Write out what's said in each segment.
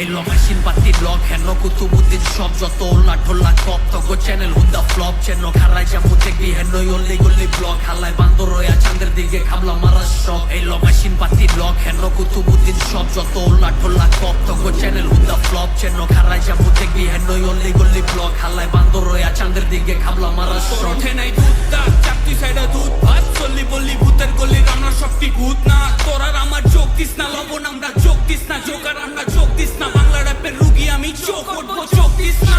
Elo machine pati log Henno kutubuddin সব যত OLA ঢোলা কপ তগো channel হুদা flop চেনো খারাই জামু দেখবি হেনই অলি গলি ব্লগ হালাই বান্দর রয়া চাঁদের দিকে খামলা মারার শখ এলো মেশিন পাতি লগ হেনো কুতুবুদ্দিন সব যত ওলা ঢোলা কপ তগো চ্যানেল হুদা ফ্লপ চেনো খারাই জামু দেখবি হেনই অলি গলি ব্লগ হালাই বান্দর রয়া চাঁদের দিকে খামলা মারার শখ ওঠে নাই দুধ দাঁত চাকতি সাইডে দুধ ভাত চল্লি বললি ভূতের গলির আমরা শক্তি ভূত না তোরার আমার চোখ দিস না লবণ আমরা চোখ দিস না জোকার আমরা চোখ দিস না বাংলা র্যাপের রুগী আমি চোখ উঠবো চোখ দিস না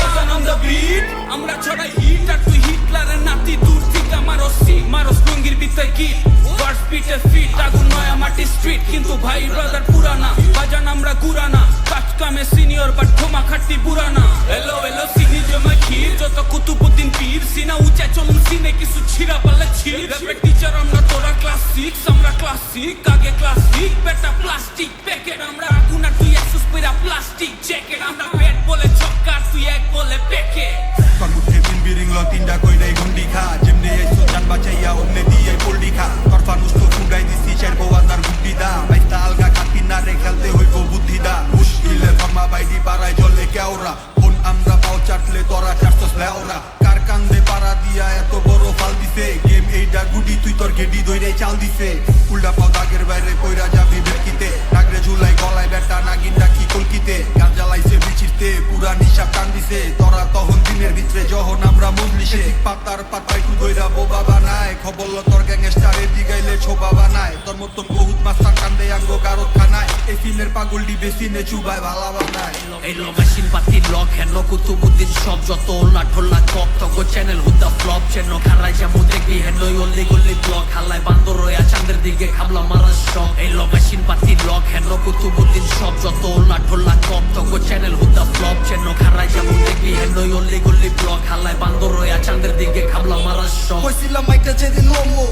আমরা ছড়াই হিট আর তুই হিটলারের নাতি দূর থেকে আমার অসি মারস লুঙ্গির বিতে কি ওয়ার্ড স্পিডে ফিট আগুন নয়া মাটি স্ট্রিট কিন্তু ভাই ব্রাদার পুরানা বাজান আমরা গুরানা কাজ কামে সিনিয়র বাট ক্ষমা খাটতি পুরানা এলো এলো সিনি জমা ক্ষীর যত কুতুবুদ্দিন পীর সিনা উঁচা চলুন সিনে কিছু ছিড়া পালে ছিড় র্যাপের টিচার আমরা তোরা ক্লাস 6 আমরা ক্লাসিক আগে ক্লাসিক বেটা প্লাস্টিক প্যাকেট আমরা আগুন আর তুই এক্সেস পেরা প্লাস্টিক জ্যাকেট আমরা ব্যাট বলে ছক্কা তুই এক বলে packet Paguthe bin biring lo tinda koi dai gundi kha jemne ai so jan bachaiya onne di ai poldi kha torfa nusto fugai disi chair bo andar gundi da baita alga khatin na re khelte hoibo buddhi da mushkile forma baidi parai jolle keura on amra pao chatle tora chartos leura kar kande para dia eto boro fal dise game eida gudi tui tor gedi doire chal dise ulda pao dager baire koira jabi bekite nagre julai golai beta naginda ki kolkite ganja laise bichirte pura nisha kan dise tora tohon দিনের ভিতরে যখন আমরা মজলিসে পাতার পাতায় কুদইরা বোবা বানায় খবর ল তোর গ্যাংস্টারের দিগাইলে ছোবা বানায় তোর মতন বহুত মাস্টার কান্দে আঙ্গ কারত খানায় এই ফিল্মের পাগলটি বেশি নে চুবায় ভালা বানায় এলো মেশিন পাতি লগ হেনো কুতুবুদ্দিন সব যত ওলা ঢোলা কপ তগো চ্যানেল হুদা ফ্লপ চেনো খারাই জামু দেখবি হেনই অলি গলি ব্লগ হালাই বান্দর রয়া চাঁদের দিকে খামলা মারার শখ এলো মেশিন পাতি লগ হেনো কুতুবুদ্দিন সব যত ওলা ঢোলা কপ তগো চ্যানেল হুদা ফ্লপ চেনো খারাই জামু দেখবি হেনই অলি গলি ব্লগ হালাই বান্দর রয়া চাঁদের দিকে খামলা মারার শখ কইছিলাম মাইকটা যেদিন লোমো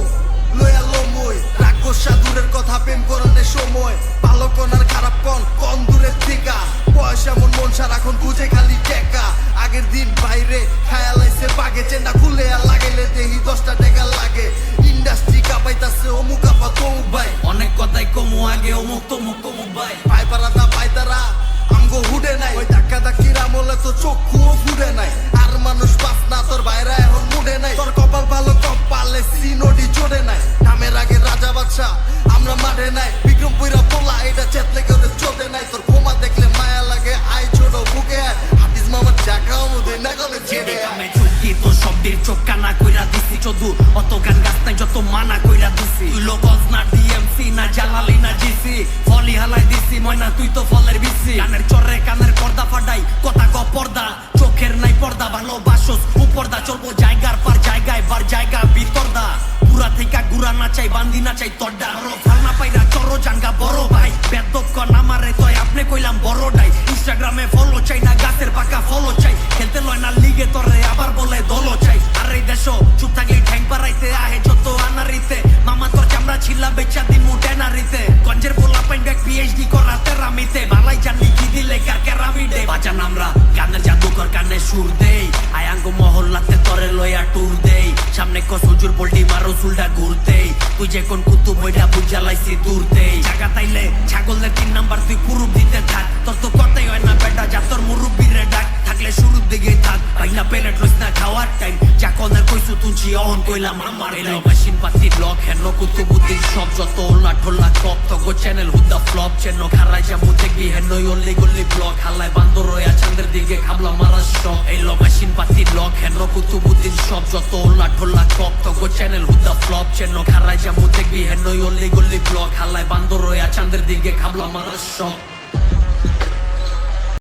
লয়া লোমই রাক্ষসা দূরের কথা প্রেম করণের সময় ভালো কোন আর খারাপ কোন দূরের থেকে পয়সা মন সারাক্ষণ খুঁজে খালি টেকা আগের দিন বাইরে খায়া লাইছে বাগে চেন্ডা খুলে আর লাগাইলে দেহি 10টা টাকা লাগে ইন্ডাস্ট্রি কাঁপাইতাছে অমুক আপা তমুক ভাই অনেক কথাই কমু আগে অমুক তমুক কমুক ভাই পাই পারাদা পাই তারা আমগো হুডে নাই ওই ধাক্কা ধাক্কির আমলে তো চক্ষুও ফুডে নাই আর মানুষ বাস না তোর বাইরে এখন মুডে নাই তোর কপাল ভালো কপালে সিনোডি জোড়ে নাই নামের আগে রাজা বাদশা আমরা মাঠে নাই বিক্রম পইরা পোলা এটা চেতলে কেউ চোদে নাই তোর ক্ষমা দেখলে মায়া লাগে আই ছোট বুকে হাফিজ মামার চাকাও মুদে না গলে ছেড়ে আমি চুকি তো শব্দের চোখ কানা কইরা দিছি চদু অত গান গাছ নাই যত মানা কইরা দিছি তুই লোকজ না ডিএমসি না জালালি না জিসি ফলি হালাই দিছি ময়না তুই তো ফলের বিসি কানের চরে কানের পর্দা ফাটাই কথা ক পর্দা চোখের নাই পর্দা ভালোবাসোস উপর্দা চলবো জায়গার পার জায়গায় বার জায়গা ভিতরদা পুরা থেকে গুড়া না চাই বান্দি না চাই তড্ডা আরো ফালনা পাইরা চরো জানগা বড় ভাই বেদক্ষ নামারে তয় আপনি কইলাম বড়টাই ইনস্টাগ্রামে ফলো চাই না গাছের পাকা ফলো চাই খেলতে লয় না লিগে তরে আবার বলে দলো চাই আর এই দেশ চুপ থাকলে ঠ্যাং পারাইতে আহে যত আনারিতে মামা তোর চামড়া ছিলা বেচা দিমু ডেনারিতে গঞ্জের পোলা পাইন ব্যাক পিএইচডি করাতে রামিতে বালাই জানি কি দিলে কার কেরামিডে বাজান আমরা গানের জাদুকর কানে সুর দেই আয়াঙ্গ মহল্লাতে তরে লয়া টুর দেই সামনে কসুজুর বল্টি মারো সুলটা ঘুরতেই তুই যে কোন কুতুব বইটা বুঝালাইছি দূরতেই জায়গা তাইলে ছাগলের 3 নাম্বার তুই পুরুপ দিতে থাক তোর তো কথাই হয় না বেটা যা তোর মুরব্বিরে ডাক থাকলে শুরুর দিকে থাক পাইলা প্লেট লইস না খাওয়ার টাইম যা কোনের কইছু তুনছি অহন কইলাম আমার এলো মেশিন পাতি লগ হেনো কুতুবুদ্দিন সব যত ওলা ঢোলা কপ তগো চ্যানেল হুদা ফ্লপ চেনো খারাই জামু দেখবি হেনই অলি গলি ব্লগ হালাই বান্দর রয়া চাঁদের দিকে খামলা মারার শখ এলো মেশিন পাতি লগ হেনো কুতুবুদ্দিন সব যত ওলা ঢোলা কপ তগো চ্যানেল হুদা ফ্লপ চেনো খারাই জামু দেখবি হেনই অলি গলি ব্লগ হালাই বান্দর রয়া চাঁদের দিকে খামলা মারার শখ